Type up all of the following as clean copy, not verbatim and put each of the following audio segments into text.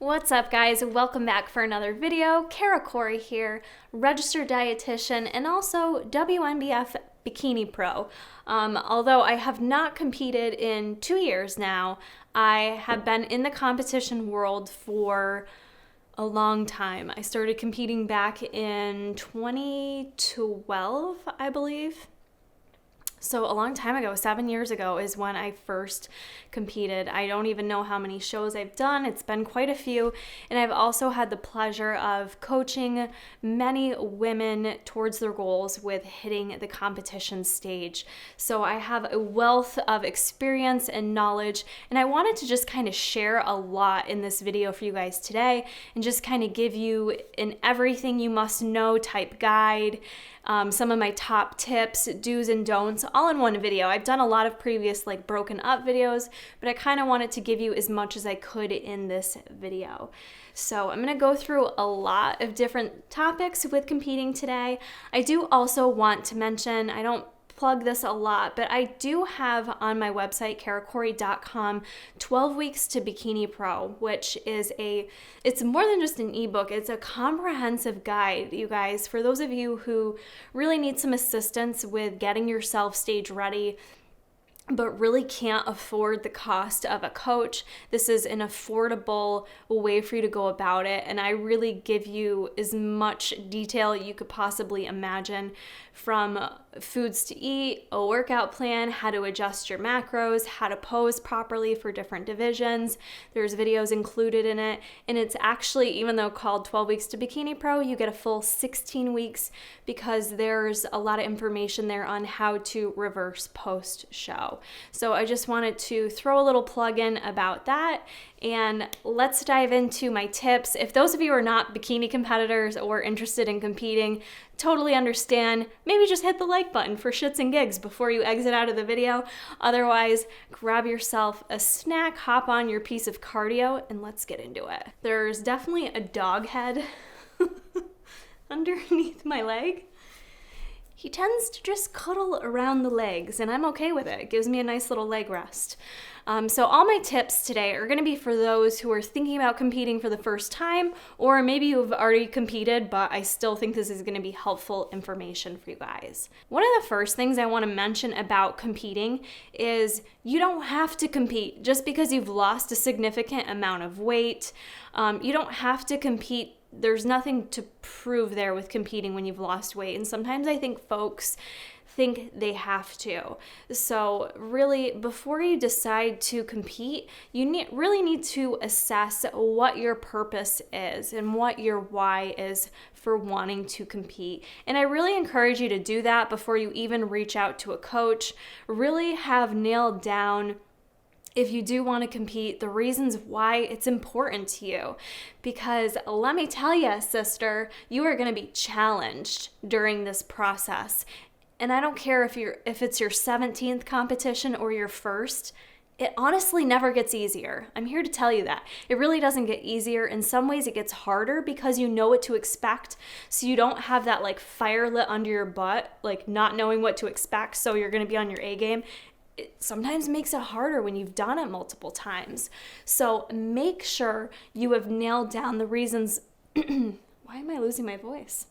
What's up, guys? Welcome back for another video. Kara Corey here, registered dietitian and also WNBF Bikini Pro. Although I have not competed in 2 years now, I have been in the competition world for a long time. I started competing back in 2012, I believe. So a long time ago, 7 years ago, is when I first competed. I don't even know how many shows I've done. It's been quite a few. And I've also had the pleasure of coaching many women towards their goals with hitting the competition stage. So I have a wealth of experience and knowledge, and I wanted to just kind of share a lot in this video for you guys today and just kind of give you an everything you must know type guide. Some of my top tips, do's and don'ts, all in one video. I've done a lot of previous broken up videos, but I kind of wanted to give you as much as I could in this video. So I'm going to go through a lot of different topics with competing today. I do also want to mention, I don't plug this a lot, but I do have on my website, karacorey.com, 12 Weeks to Bikini Pro, which is it's more than just an ebook. It's a comprehensive guide, you guys, for those of you who really need some assistance with getting yourself stage ready, but really can't afford the cost of a coach. This is an affordable way for you to go about it, and I really give you as much detail you could possibly imagine, from foods to eat, a workout plan, how to adjust your macros, how to pose properly for different divisions. There's videos included in it, and it's actually, even though called 12 Weeks to Bikini Pro, you get a full 16 weeks because there's a lot of information there on how to reverse post-show. So I just wanted to throw a little plug in about that, and let's dive into my tips. If those of you are not bikini competitors or interested in competing, totally understand. Maybe just hit the like button for shits and gigs before you exit out of the video. Otherwise, grab yourself a snack, hop on your piece of cardio, and let's get into it. There's definitely a dog head underneath my leg. He tends to just cuddle around the legs, and I'm okay with it. It gives me a nice little leg rest. So all my tips today are going to be for those who are thinking about competing for the first time, or maybe you've already competed, but I still think this is going to be helpful information for you guys. One of the first things I want to mention about competing is you don't have to compete just because you've lost a significant amount of weight. You don't have to compete. There's nothing to prove there with competing when you've lost weight. And sometimes I think folks think they have to. So really, before you decide to compete, you really need to assess what your purpose is and what your why is for wanting to compete. And I really encourage you to do that before you even reach out to a coach. Really have nailed down, if you do want to compete, the reasons why it's important to you. Because let me tell you, sister, you are going to be challenged during this process. And I don't care if it's your 17th competition or your first, it honestly never gets easier. I'm here to tell you that. It really doesn't get easier. In some ways it gets harder because you know what to expect. So you don't have that fire lit under your butt, not knowing what to expect. So you're going to be on your A game. It sometimes makes it harder when you've done it multiple times. So make sure you have nailed down the reasons. Why am I losing my voice?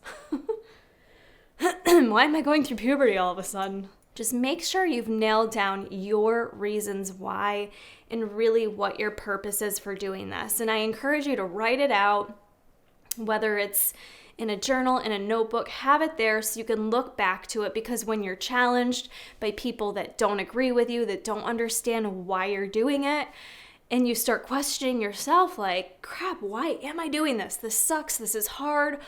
Why am I going through puberty all of a sudden? Just make sure you've nailed down your reasons why and really what your purpose is for doing this. And I encourage you to write it out, whether it's in a journal, in a notebook, have it there so you can look back to it, because when you're challenged by people that don't agree with you, that don't understand why you're doing it, and you start questioning yourself crap, why am I doing this? This sucks, this is hard,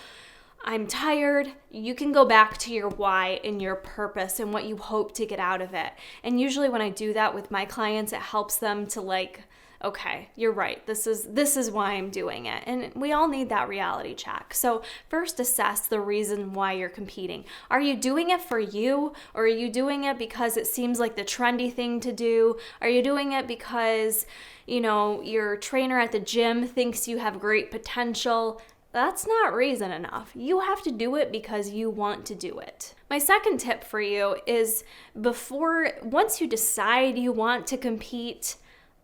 I'm tired. You can go back to your why and your purpose and what you hope to get out of it. And usually when I do that with my clients, it helps them to okay, you're right. This is why I'm doing it. And we all need that reality check. So first, assess the reason why you're competing. Are you doing it for you, or are you doing it because it seems like the trendy thing to do? Are you doing it because, your trainer at the gym thinks you have great potential? That's not reason enough. You have to do it because you want to do it. My second tip for you is once you decide you want to compete,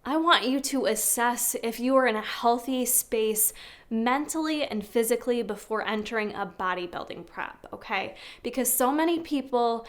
I want you to assess if you are in a healthy space mentally and physically before entering a bodybuilding prep, okay? Because so many people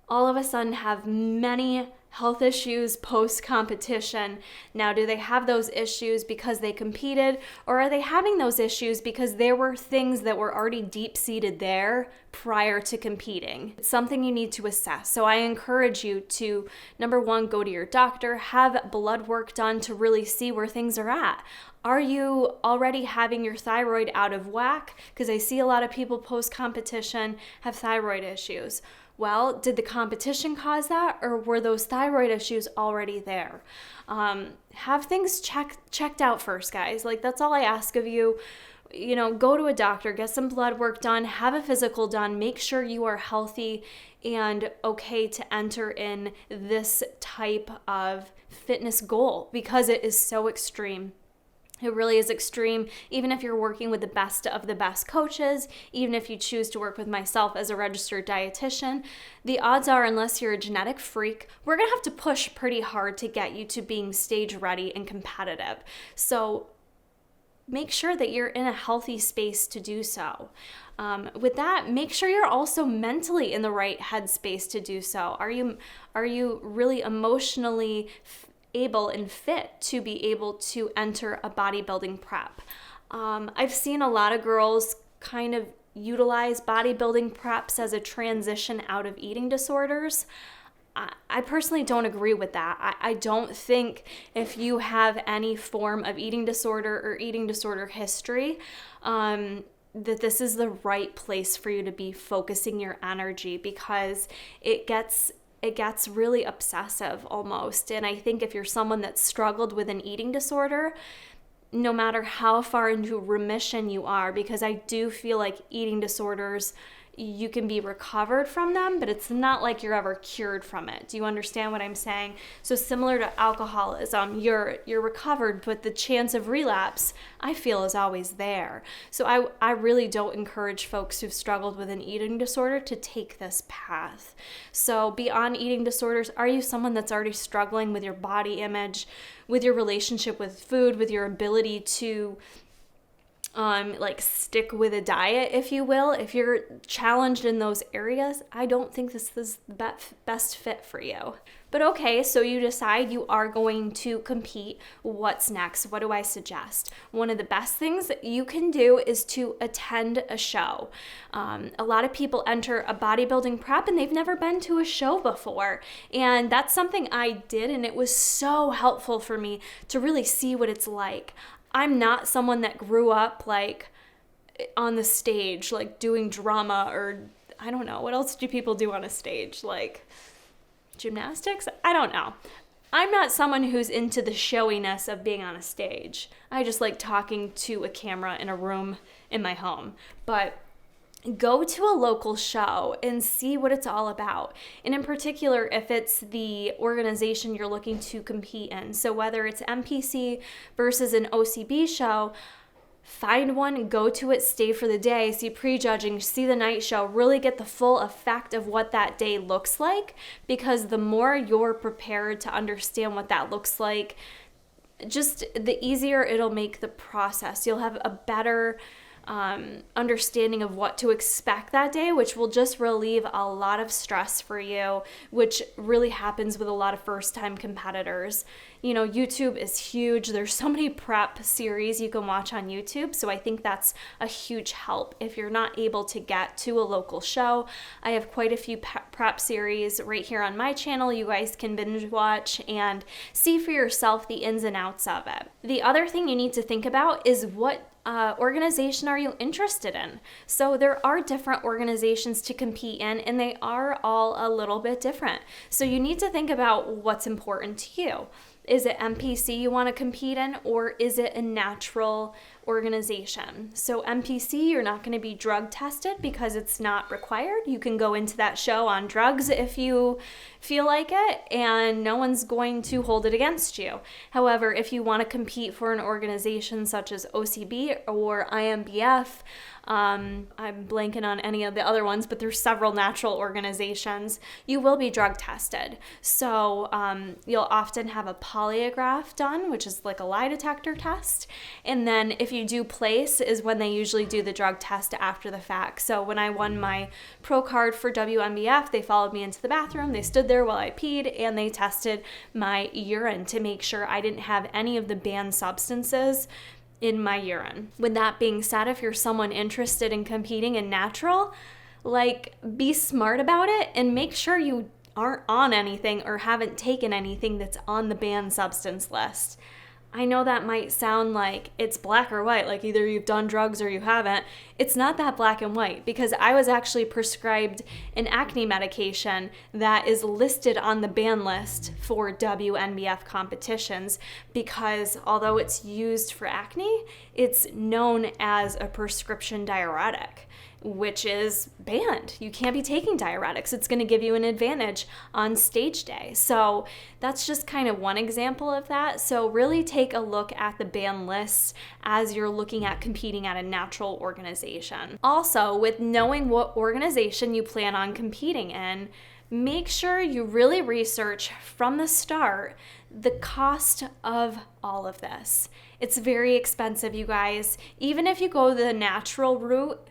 all of a sudden have many health issues post-competition. Now, do they have those issues because they competed, or are they having those issues because there were things that were already deep-seated there prior to competing? It's something you need to assess. So I encourage you to, number one, go to your doctor, have blood work done to really see where things are at. Are you already having your thyroid out of whack? Because I see a lot of people post-competition have thyroid issues. Well, did the competition cause that, or were those thyroid issues already there? Have things checked out first, guys. Like, that's all I ask of you. You know, go to a doctor, get some blood work done, have a physical done, make sure you are healthy and okay to enter in this type of fitness goal, because it is so extreme. It really is extreme. Even if you're working with the best of the best coaches, even if you choose to work with myself as a registered dietitian, the odds are, unless you're a genetic freak, we're gonna have to push pretty hard to get you to being stage ready and competitive. So make sure that you're in a healthy space to do so. With that, make sure you're also mentally in the right headspace to do so. Are you really emotionally able and fit to be able to enter a bodybuilding prep? I've seen a lot of girls kind of utilize bodybuilding preps as a transition out of eating disorders. I personally don't agree with that. I don't think if you have any form of eating disorder or eating disorder history, that this is the right place for you to be focusing your energy, because it gets really obsessive almost. And I think if you're someone that struggled with an eating disorder, no matter how far into remission you are, because I do feel like eating disorders, you can be recovered from them, but it's not like you're ever cured from it. Do you understand what I'm saying? So similar to alcoholism, you're recovered, but the chance of relapse, I feel, is always there. So I really don't encourage folks who've struggled with an eating disorder to take this path. So beyond eating disorders, are you someone that's already struggling with your body image, with your relationship with food, with your ability to stick with a diet, if you will? If you're challenged in those areas, I don't think this is the best fit for you. But okay, so you decide you are going to compete. What's next? What do I suggest? One of the best things that you can do is to attend a show. A lot of people enter a bodybuilding prep and they've never been to a show before. And that's something I did, and it was so helpful for me to really see what it's like. I'm not someone that grew up like on the stage, like doing drama, or I don't know, what else do people do on a stage? Like gymnastics? I don't know. I'm not someone who's into the showiness of being on a stage. I just like talking to a camera in a room in my home. But go to a local show and see what it's all about. And in particular, if it's the organization you're looking to compete in. So whether it's MPC versus an OCB show, find one, go to it, stay for the day, see prejudging, see the night show, really get the full effect of what that day looks like. Because the more you're prepared to understand what that looks like, just the easier it'll make the process. You'll have a better understanding of what to expect that day, which will just relieve a lot of stress for you, which really happens with a lot of first-time competitors. You know, YouTube is huge. There's so many prep series you can watch on YouTube, so I think that's a huge help if you're not able to get to a local show. I have quite a few prep series right here on my channel. You guys can binge watch and see for yourself the ins and outs of it. The other thing you need to think about is what organization are you interested in? So there are different organizations to compete in, and they are all a little bit different. So you need to think about what's important to you. Is it MPC you want to compete in, or is it a natural organization? So MPC, you're not going to be drug tested because it's not required. You can go into that show on drugs if you feel like it, and no one's going to hold it against you. However, if you want to compete for an organization such as OCB or IMBF, I'm blanking on any of the other ones, but there's several natural organizations, you will be drug tested. So you'll often have a polygraph done, which is like a lie detector test. And then if you do place is when they usually do the drug test after the fact. So when I won my pro card for WNBF, they followed me into the bathroom, they stood there while I peed, and they tested my urine to make sure I didn't have any of the banned substances in my urine. With that being said, if you're someone interested in competing in natural, like, be smart about it and make sure you aren't on anything or haven't taken anything that's on the banned substance list. I know that might sound like it's black or white, like either you've done drugs or you haven't. It's not that black and white, because I was actually prescribed an acne medication that is listed on the ban list for WNBF competitions, because although it's used for acne, it's known as a prescription diuretic, which is banned. You can't be taking diuretics. It's going to give you an advantage on stage day. So that's just kind of one example of that. So really take a look at the ban lists as you're looking at competing at a natural organization. Also, with knowing what organization you plan on competing in, make sure you really research from the start the cost of all of this. It's very expensive, you guys. Even if you go the natural route,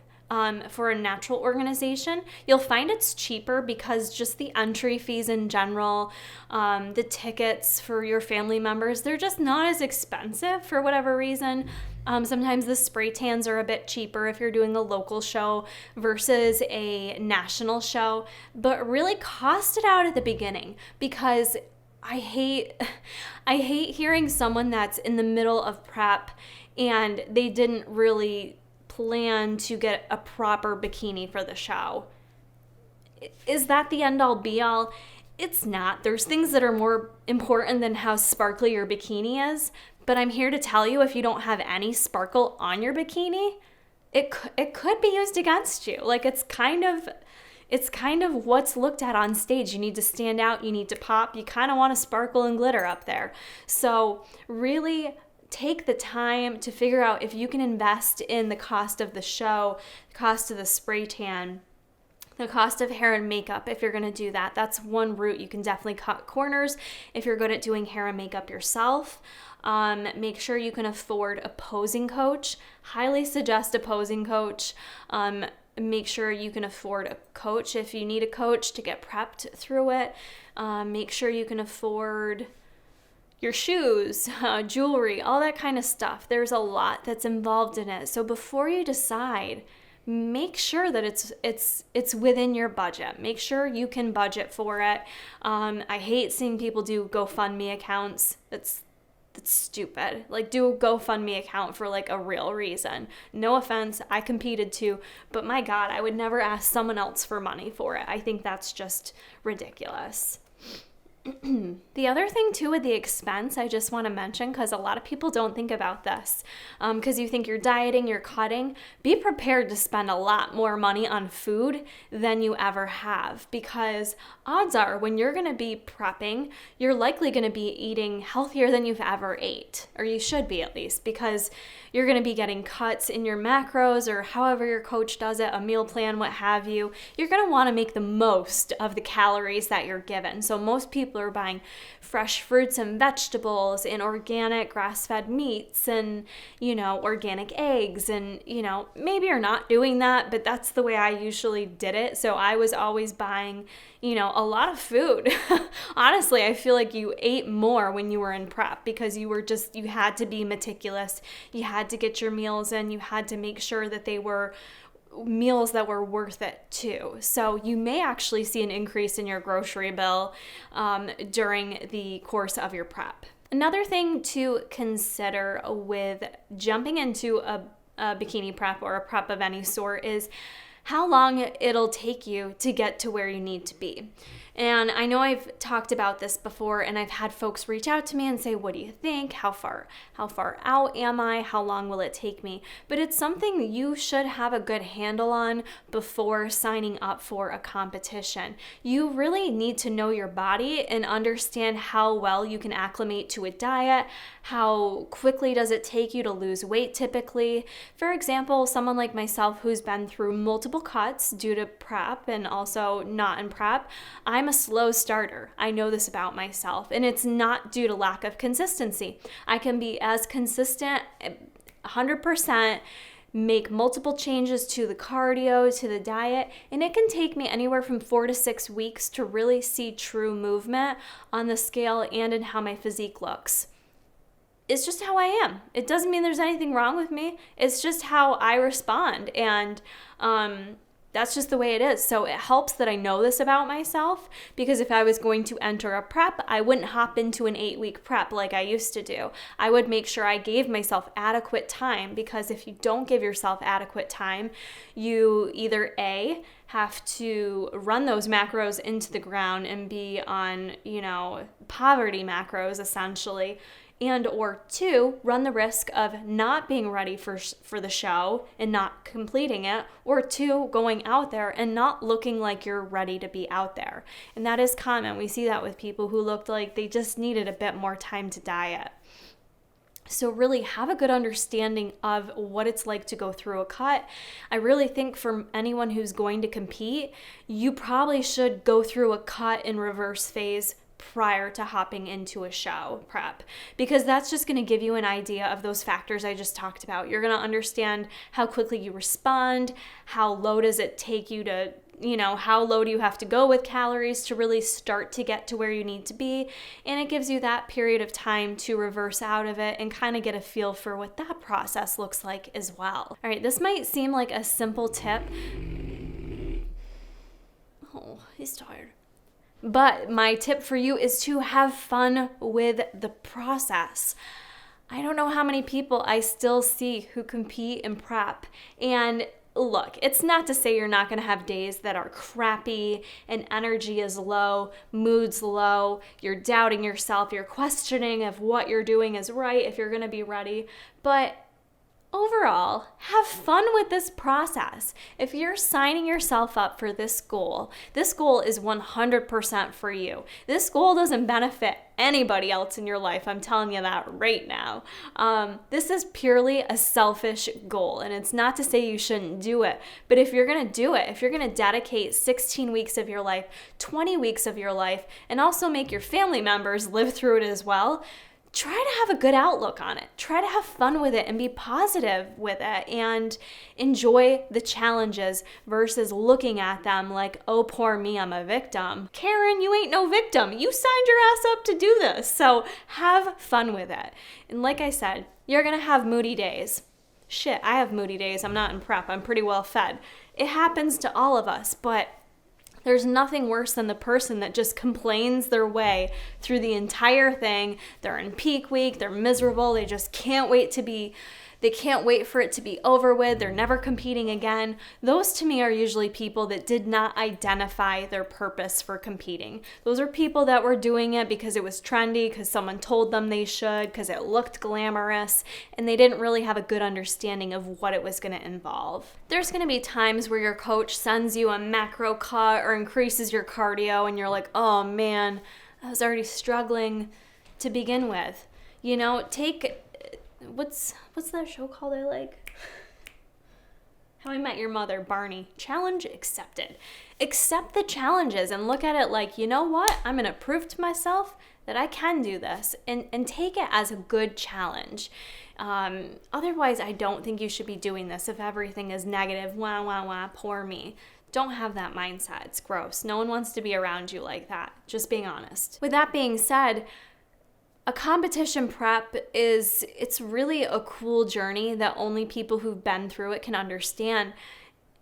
for a natural organization, you'll find it's cheaper because just the entry fees in general, the tickets for your family members, they're just not as expensive for whatever reason. Sometimes the spray tans are a bit cheaper if you're doing a local show versus a national show, but really cost it out at the beginning, because I hate hearing someone that's in the middle of prep and they didn't really plan to get a proper bikini for the show. Is that the end all be all? It's not. There's things that are more important than how sparkly your bikini is, but I'm here to tell you, if you don't have any sparkle on your bikini, it could be used against you. Like, it's kind of what's looked at on stage. You need to stand out, you need to pop, you kind of want to sparkle and glitter up there. So really take the time to figure out if you can invest in the cost of the show, the cost of the spray tan, the cost of hair and makeup. If you're going to do that, that's one route. You can definitely cut corners if you're good at doing hair and makeup yourself. Make sure you can afford a posing coach. Highly suggest a posing coach. Make sure you can afford a coach if you need a coach to get prepped through it. Make sure you can afford your shoes, jewelry, all that kind of stuff. There's a lot that's involved in it. So before you decide, make sure that it's within your budget. Make sure you can budget for it. I hate seeing people do GoFundMe accounts. That's stupid. Like, do a GoFundMe account for like a real reason. No offense, I competed too, but my God, I would never ask someone else for money for it. I think that's just ridiculous. The other thing too with the expense, I just want to mention, because a lot of people don't think about this, because you think you're dieting, you're cutting, be prepared to spend a lot more money on food than you ever have, because odds are when you're going to be prepping, you're likely going to be eating healthier than you've ever ate, or you should be at least, because you're going to be getting cuts in your macros or however your coach does it, a meal plan, what have you. You're going to want to make the most of the calories that you're given. So most people are buying fresh fruits and vegetables and organic grass-fed meats and, organic eggs. And, maybe you're not doing that, but that's the way I usually did it. So I was always buying, a lot of food. Honestly, I feel like you ate more when you were in prep because you had to be meticulous. You had to get your meals in. You had to make sure that they were meals that were worth it too. So you may actually see an increase in your grocery bill during the course of your prep. Another thing to consider with jumping into a bikini prep or a prep of any sort is how long it'll take you to get to where you need to be. And I know I've talked about this before, and I've had folks reach out to me and say, what do you think? How far out am I? How long will it take me? But it's something you should have a good handle on before signing up for a competition. You really need to know your body and understand how well you can acclimate to a diet. How quickly does it take you to lose weight typically? For example, someone like myself who's been through multiple cuts due to prep and also not in prep, I'm a slow starter. I know this about myself, and it's not due to lack of consistency. I can be as consistent 100%, make multiple changes to the cardio, to the diet, and it can take me anywhere from 4 to 6 weeks to really see true movement on the scale and in how my physique looks. It's just how I am. It doesn't mean there's anything wrong with me. It's just how I respond, and that's just the way it is. So it helps that I know this about myself, because if I was going to enter a prep, I wouldn't hop into an 8-week prep like I used to do. I would make sure I gave myself adequate time, because if you don't give yourself adequate time, you either A, have to run those macros into the ground and be on, poverty macros essentially, and or 2, run the risk of not being ready for the show and not completing it, or 2, going out there and not looking like you're ready to be out there. And that is common. We see that with people who looked like they just needed a bit more time to diet. So really have a good understanding of what it's like to go through a cut. I really think for anyone who's going to compete, you probably should go through a cut in reverse phase prior to hopping into a show prep, because that's just going to give you an idea of those factors I just talked about. You're going to understand how quickly you respond, how low does it take you to, how low do you have to go with calories to really start to get to where you need to be, and it gives you that period of time to reverse out of it and kind of get a feel for what that process looks like as well. All right, this might seem like a simple tip. Oh, he's tired. But my tip for you is to have fun with the process. I don't know how many people I still see who compete in prep. And look, it's not to say you're not going to have days that are crappy and energy is low, mood's low, you're doubting yourself, you're questioning if what you're doing is right, if you're going to be ready. But overall, have fun with this process. If you're signing yourself up for this goal is 100% for you. This goal doesn't benefit anybody else in your life. I'm telling you that right now. This is purely a selfish goal, and it's not to say you shouldn't do it, but if you're going to do it, if you're going to dedicate 16 weeks of your life, 20 weeks of your life, and also make your family members live through it as well, try to have a good outlook on it. Try to have fun with it and be positive with it and enjoy the challenges versus looking at them like, oh, poor me, I'm a victim. Karen, you ain't no victim. You signed your ass up to do this. So have fun with it. And like I said, you're going to have moody days. Shit, I have moody days. I'm not in prep. I'm pretty well fed. It happens to all of us, but there's nothing worse than the person that just complains their way through the entire thing. They're in peak week, they're miserable, they just can't wait for it to be over with, they're never competing again. Those to me are usually people that did not identify their purpose for competing. Those are people that were doing it because it was trendy, because someone told them they should, because it looked glamorous, and they didn't really have a good understanding of what it was going to involve. There's going to be times where your coach sends you a macro cut or increases your cardio and you're like, oh man, I was already struggling to begin with. Take what's that show called I like? How I Met Your Mother, Barney. Challenge accepted. Accept the challenges and look at it like, you know what? I'm going to prove to myself that I can do this, and take it as a good challenge. Otherwise, I don't think you should be doing this if everything is negative, wah, wah, wah, poor me. Don't have that mindset. It's gross. No one wants to be around you like that. Just being honest. With that being said, a competition prep it's really a cool journey that only people who've been through it can understand.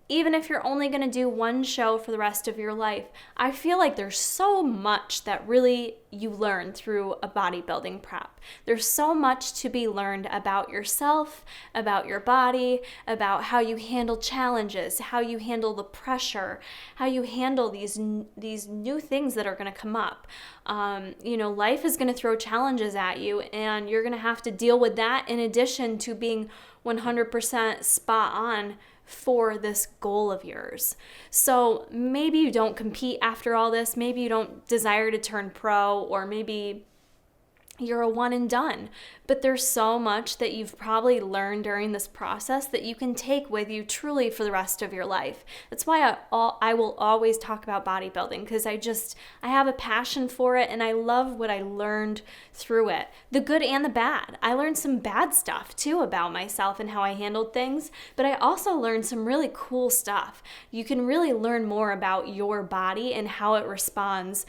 Even if you're only going to do one show for the rest of your life, I feel like there's so much that really you learn through a bodybuilding prep. There's so much to be learned about yourself, about your body, about how you handle challenges, how you handle the pressure, how you handle these new things that are going to come up. Life is going to throw challenges at you, and you're going to have to deal with that in addition to being 100% spot on for this goal of yours. So maybe you don't compete after all this, maybe you don't desire to turn pro, or maybe you're a one and done. But there's so much that you've probably learned during this process that you can take with you truly for the rest of your life. That's why I will always talk about bodybuilding, because I have a passion for it, and I love what I learned through it. The good and the bad. I learned some bad stuff too about myself and how I handled things, but I also learned some really cool stuff. You can really learn more about your body and how it responds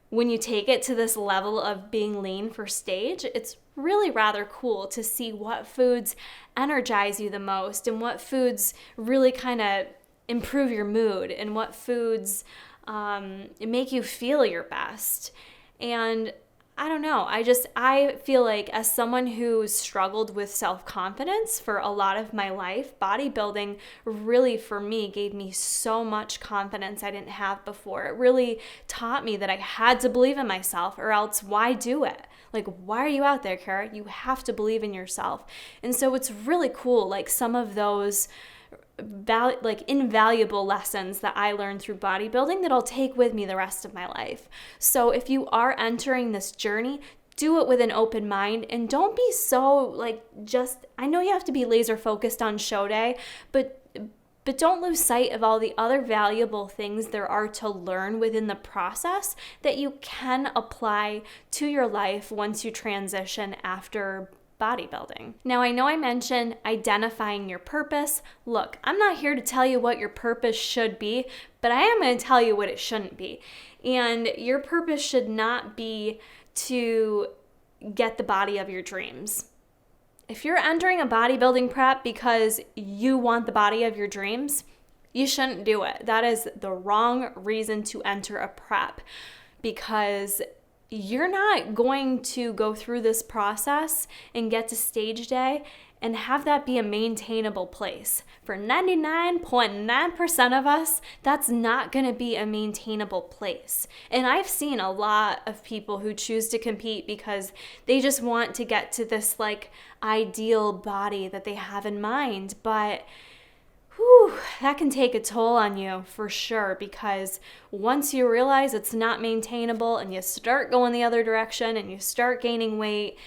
when you take it to this level of being lean for stage. It's really rather cool to see what foods energize you the most and what foods really kind of improve your mood and what foods make you feel your best. And I don't know, I feel like as someone who struggled with self-confidence for a lot of my life, bodybuilding really for me gave me so much confidence I didn't have before. It really taught me that I had to believe in myself, or else why do it? Like, why are you out there, Kara? You have to believe in yourself. And so it's really cool, like some of those invaluable lessons that I learned through bodybuilding that I'll take with me the rest of my life. So if you are entering this journey, do it with an open mind, and don't be so I know you have to be laser focused on show day, but don't lose sight of all the other valuable things there are to learn within the process that you can apply to your life once you transition after bodybuilding. Now, I know I mentioned identifying your purpose. Look, I'm not here to tell you what your purpose should be, but I am going to tell you what it shouldn't be. And your purpose should not be to get the body of your dreams. If you're entering a bodybuilding prep because you want the body of your dreams, you shouldn't do it. That is the wrong reason to enter a prep, because you're not going to go through this process and get to stage day and have that be a maintainable place. For 99.9% of us, that's not going to be a maintainable place. And I've seen a lot of people who choose to compete because they just want to get to this ideal body that they have in mind, but that can take a toll on you for sure, because once you realize it's not maintainable and you start going the other direction and you start gaining weight,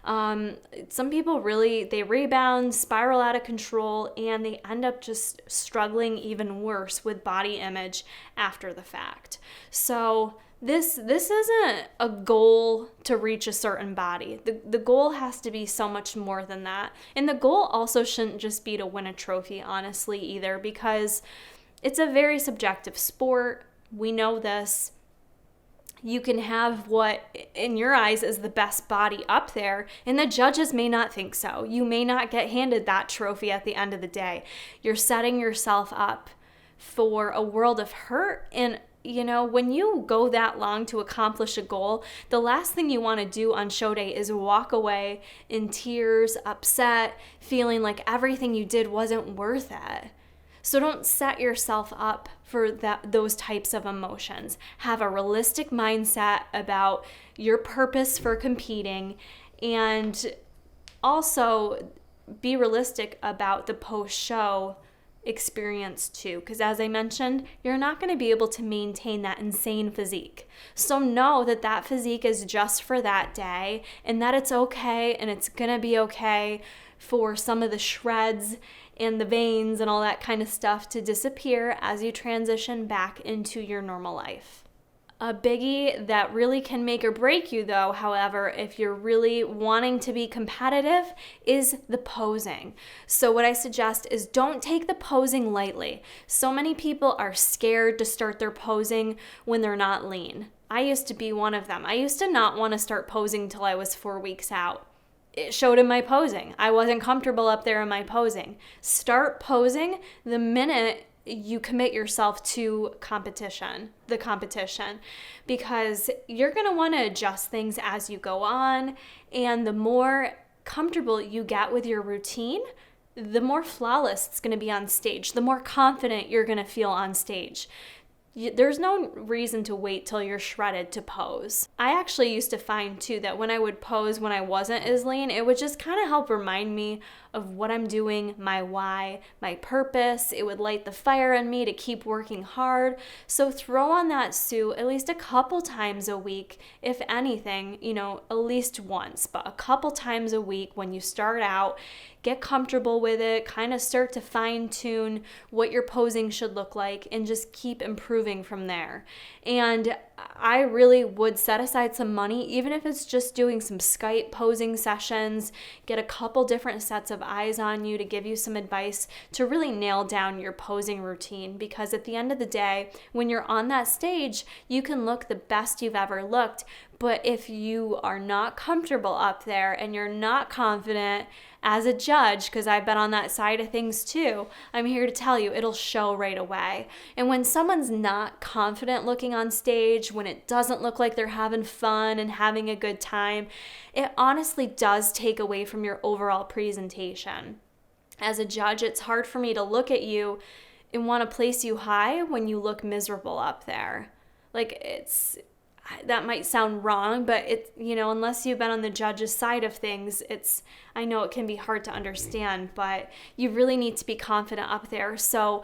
some people they rebound, spiral out of control, and they end up just struggling even worse with body image after the fact. So this isn't a goal to reach a certain body. The goal has to be so much more than that. And the goal also shouldn't just be to win a trophy, honestly, either, because it's a very subjective sport. We know this. You can have what, in your eyes, is the best body up there, and the judges may not think so. You may not get handed that trophy at the end of the day. You're setting yourself up for a world of hurt, and when you go that long to accomplish a goal, the last thing you want to do on show day is walk away in tears, upset, feeling like everything you did wasn't worth it. So don't set yourself up for those types of emotions. Have a realistic mindset about your purpose for competing, and also be realistic about the post-show experience too, because as I mentioned, you're not going to be able to maintain that insane physique. So know that physique is just for that day, and that it's okay, and it's going to be okay for some of the shreds and the veins and all that kind of stuff to disappear as you transition back into your normal life. A biggie that really can make or break you, though, however, if you're really wanting to be competitive, is the posing. So what I suggest is don't take the posing lightly. So many people are scared to start their posing when they're not lean. I used to be one of them. I used to not want to start posing till I was 4 weeks out. It showed in my posing. I wasn't comfortable up there in my posing. Start posing the minute you commit yourself to the competition, because you're going to want to adjust things as you go on, and the more comfortable you get with your routine, the more flawless it's going to be on stage, the more confident you're going to feel on stage. there's no reason to wait till you're shredded to pose. I actually used to find too that when I would pose when I wasn't as lean, it would just kind of help remind me of what I'm doing, my why, my purpose. It would light the fire in me to keep working hard. So throw on that suit at least a couple times a week, if anything, at least once, but a couple times a week when you start out. Get comfortable with it, kind of start to fine tune what your posing should look like, and just keep improving from there. And I really would set aside some money, even if it's just doing some Skype posing sessions, get a couple different sets of eyes on you to give you some advice to really nail down your posing routine. Because at the end of the day, when you're on that stage, you can look the best you've ever looked. But if you are not comfortable up there and you're not confident as a judge, because I've been on that side of things too, I'm here to tell you it'll show right away. And when someone's not confident looking on stage, when it doesn't look like they're having fun and having a good time, it honestly does take away from your overall presentation. As a judge, it's hard for me to look at you and want to place you high when you look miserable up there. That might sound wrong, but unless you've been on the judge's side of things, I know it can be hard to understand, but you really need to be confident up there. So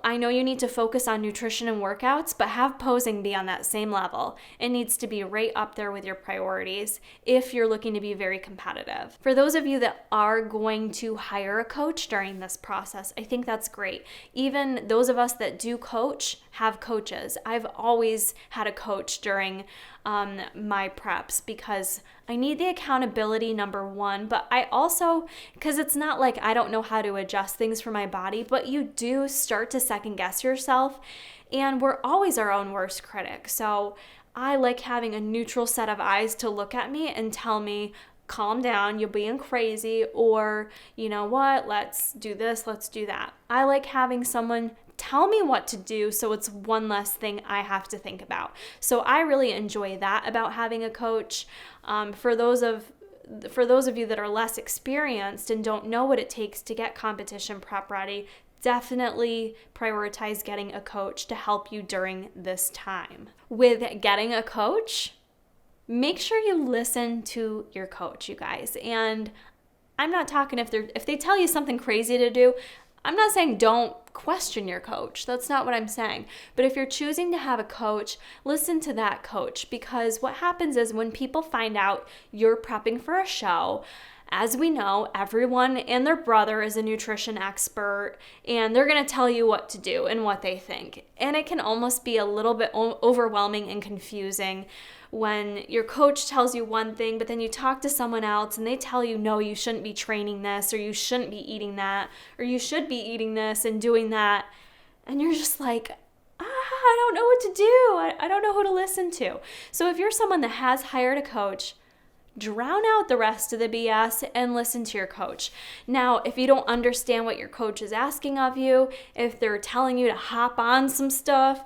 I know you need to focus on nutrition and workouts, but have posing be on that same level. It needs to be right up there with your priorities if you're looking to be very competitive. For those of you that are going to hire a coach during this process, I think that's great. Even those of us that do coach have coaches. I've always had a coach during my preps because I need the accountability, number one, but I also, because it's not like I don't know how to adjust things for my body, but you do start to second guess yourself, and we're always our own worst critic. So I like having a neutral set of eyes to look at me and tell me, calm down, you're being crazy, or you know what, let's do this, let's do that. I like having someone tell me what to do, so it's one less thing I have to think about. So I really enjoy that about having a coach. For those of you that are less experienced and don't know what it takes to get competition prep ready, definitely prioritize getting a coach to help you during this time. With getting a coach, make sure you listen to your coach, you guys. And I'm not talking if they tell you something crazy to do, I'm not saying don't question your coach. That's not what I'm saying. But if you're choosing to have a coach, listen to that coach, because what happens is when people find out you're prepping for a show, as we know, everyone and their brother is a nutrition expert, and they're going to tell you what to do and what they think. And it can almost be a little bit overwhelming and confusing when your coach tells you one thing, but then you talk to someone else and they tell you, no, you shouldn't be training this, or you shouldn't be eating that, or you should be eating this and doing that. And you're just like, I don't know what to do. I don't know who to listen to. So if you're someone that has hired a coach, drown out the rest of the BS and listen to your coach. Now, if you don't understand what your coach is asking of you, if they're telling you to hop on some stuff,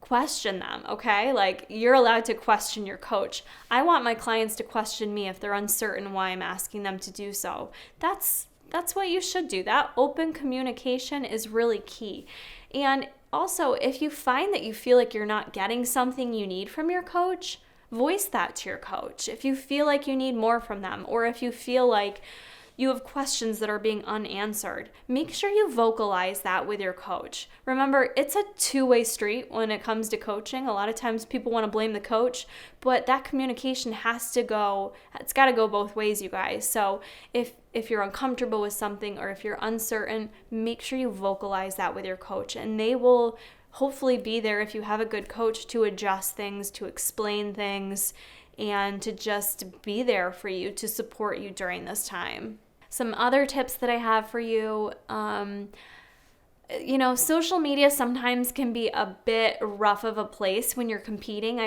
question them, okay? Like, you're allowed to question your coach. I want my clients to question me if they're uncertain why I'm asking them to do so. That's what you should do. That open communication is really key. And also, if you find that you feel like you're not getting something you need from your coach, voice that to your coach. If you feel like you need more from them, or if you feel like you have questions that are being unanswered, make sure you vocalize that with your coach. Remember, it's a two-way street when it comes to coaching. A lot of times people want to blame the coach, but that communication it's got to go both ways, you guys. So if you're uncomfortable with something, or if you're uncertain, make sure you vocalize that with your coach, and they will hopefully be there, if you have a good coach, to adjust things, to explain things, and to just be there for you, to support you during this time. Some other tips that I have for you, social media sometimes can be a bit rough of a place when you're competing.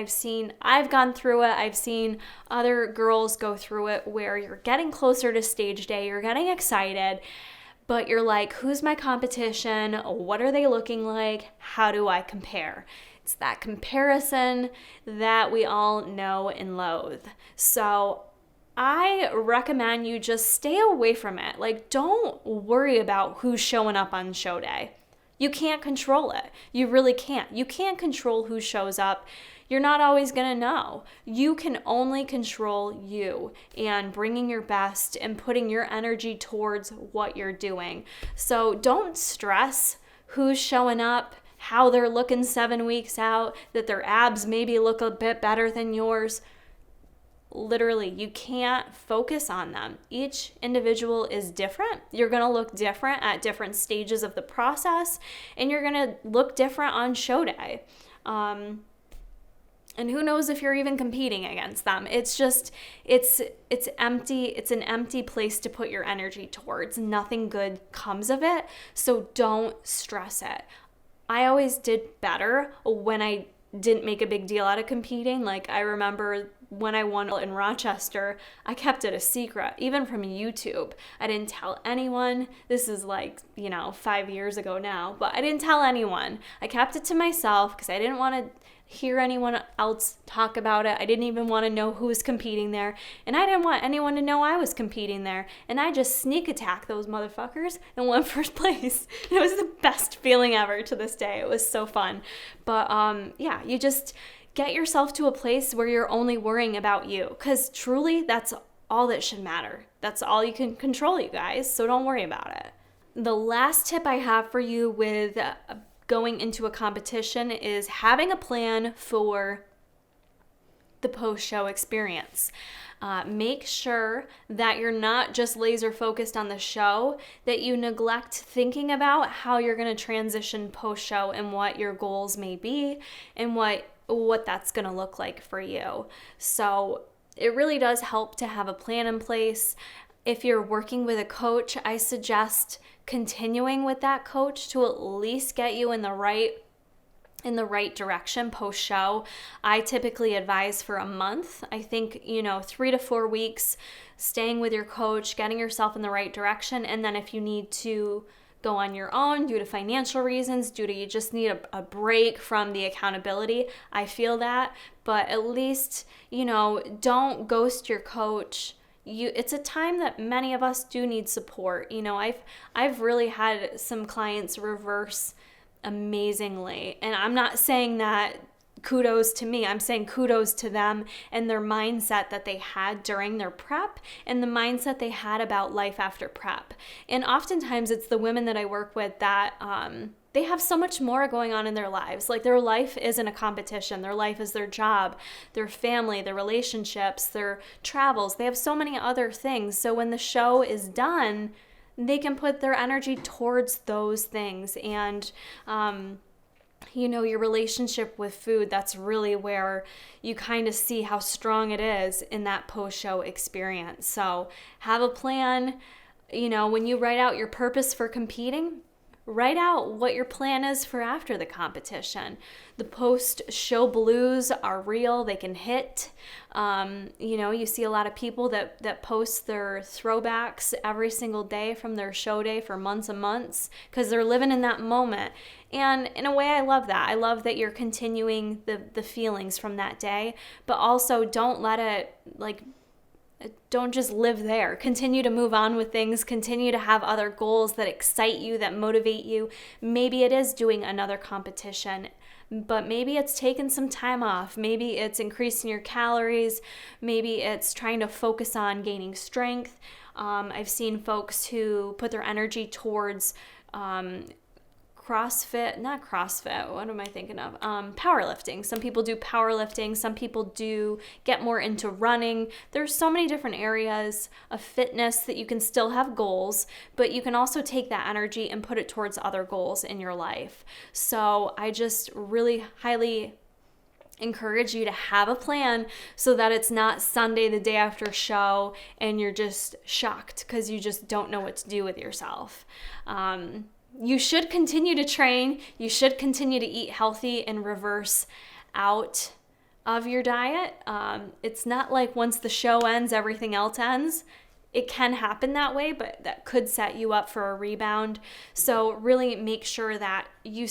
I've gone through it. I've seen other girls go through it, where you're getting closer to stage day, you're getting excited, but you're like, who's my competition? What are they looking like? How do I compare? It's that comparison that we all know and loathe. So I recommend you just stay away from it. Like, don't worry about who's showing up on show day. You can't control it. You really can't. You can't control who shows up. You're not always going to know. You can only control you and bringing your best and putting your energy towards what you're doing. So don't stress who's showing up, how they're looking 7 weeks out, that their abs maybe look a bit better than yours. Literally, you can't focus on them. Each individual is different. You're going to look different at different stages of the process, and you're going to look different on show day. And who knows if you're even competing against them. It's just, it's empty. It's an empty place to put your energy towards. Nothing good comes of it, so don't stress it. I always did better when I didn't make a big deal out of competing. Like, I remember when I won in Rochester, I kept it a secret, even from YouTube. I didn't tell anyone. This is 5 years ago now, but I didn't tell anyone. I kept it to myself because I didn't want to hear anyone else talk about it. I didn't even want to know who was competing there, and I didn't want anyone to know I was competing there, and I just sneak attacked those motherfuckers and won first place. It was the best feeling ever to this day. It was so fun. But you just get yourself to a place where you're only worrying about you, because truly that's all that should matter. That's all you can control, you guys, so don't worry about it. The last tip I have for you with going into a competition is having a plan for the post-show experience. Make sure that you're not just laser focused on the show, that you neglect thinking about how you're going to transition post-show and what your goals may be and what that's going to look like for you. So it really does help to have a plan in place. If you're working with a coach, I suggest continuing with that coach to at least get you in the right direction post-show. I typically advise for a month. I think, 3 to 4 weeks, staying with your coach, getting yourself in the right direction. And then if you need to go on your own due to financial reasons, due to you just need a break from the accountability, I feel that. But at least, don't ghost your coach. It's a time that many of us do need support. I've really had some clients reverse amazingly, and I'm not saying that kudos to me. I'm saying kudos to them and their mindset that they had during their prep and the mindset they had about life after prep. And oftentimes it's the women that I work with that they have so much more going on in their lives. Like, their life isn't a competition. Their life is their job, their family, their relationships, their travels. They have so many other things. So when the show is done, they can put their energy towards those things. And, your relationship with food, that's really where you kind of see how strong it is in that post-show experience. So have a plan. When you write out your purpose for competing, write out what your plan is for after the competition. The post-show blues are real. They can hit. You see a lot of people that post their throwbacks every single day from their show day for months and months because they're living in that moment. And in a way, I love that. I love that you're continuing the feelings from that day, but also don't let it, don't just live there. Continue to move on with things. Continue to have other goals that excite you, that motivate you. Maybe it is doing another competition, but maybe it's taking some time off. Maybe it's increasing your calories. Maybe it's trying to focus on gaining strength. I've seen folks who put their energy towards powerlifting. Some people do powerlifting. Some people do get more into running. There's so many different areas of fitness that you can still have goals, but you can also take that energy and put it towards other goals in your life. So I just really highly encourage you to have a plan so that it's not Sunday, the day after show, and you're just shocked because you just don't know what to do with yourself. You should continue to train. You should continue to eat healthy and reverse out of your diet. It's not like once the show ends, everything else ends. It can happen that way, but that could set you up for a rebound. So really make sure that you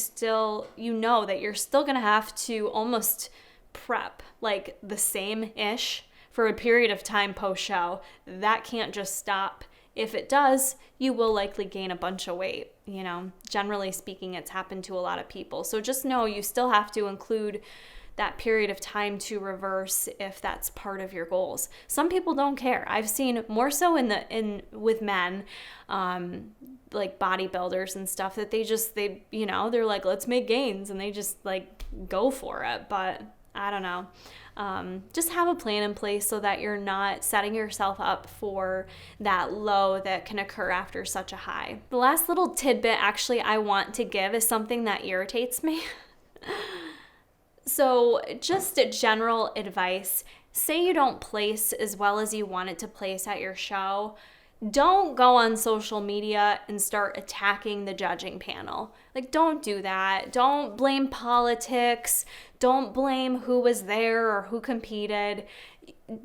know that you're still going to have to almost prep the same-ish for a period of time post-show. That can't just stop if it does, you will likely gain a bunch of weight. You know, generally speaking, it's happened to a lot of people. So just know you still have to include that period of time to reverse if that's part of your goals. Some people don't care. I've seen more so with men, like bodybuilders and stuff, that they're like, let's make gains, and they just like go for it. But I don't know. Just have a plan in place so that you're not setting yourself up for that low that can occur after such a high. The last little tidbit actually I want to give is something that irritates me. So just a general advice, say you don't place as well as you wanted to place at your show, don't go on social media and start attacking the judging panel. Like, don't do that. Don't blame politics. Don't blame who was there or who competed.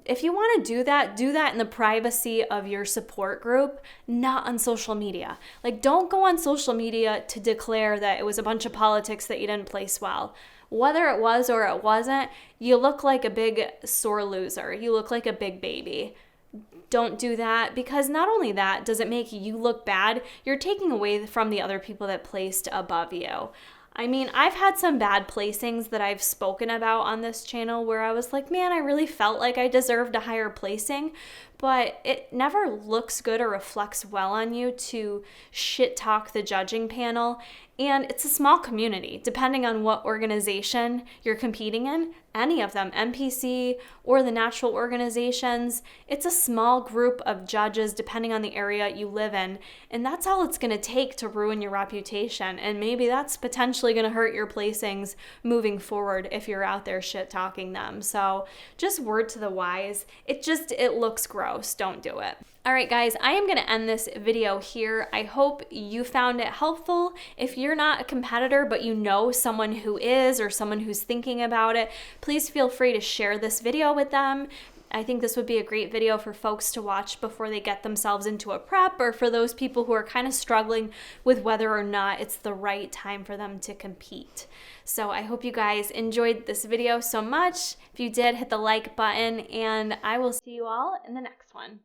If you want to do that in the privacy of your support group, not on social media. Like, don't go on social media to declare that it was a bunch of politics that you didn't place well. Whether it was or it wasn't, you look like a big sore loser. You look like a big baby. Don't do that, because not only that does it make you look bad, you're taking away from the other people that placed above you. I mean, I've had some bad placings that I've spoken about on this channel where I was like, man, I really felt like I deserved a higher placing, but it never looks good or reflects well on you to shit talk the judging panel. And it's a small community, depending on what organization you're competing in, any of them, NPC or the natural organizations. It's a small group of judges, depending on the area you live in. And that's all it's going to take to ruin your reputation. And maybe that's potentially going to hurt your placings moving forward if you're out there shit talking them. So just word to the wise. It looks gross. Don't do it. All right, guys, I am going to end this video here. I hope you found it helpful. If you're not a competitor, but you know someone who is, or someone who's thinking about it, please feel free to share this video with them. I think this would be a great video for folks to watch before they get themselves into a prep, or for those people who are kind of struggling with whether or not it's the right time for them to compete. So I hope you guys enjoyed this video so much. If you did, hit the like button, and I will see you all in the next one.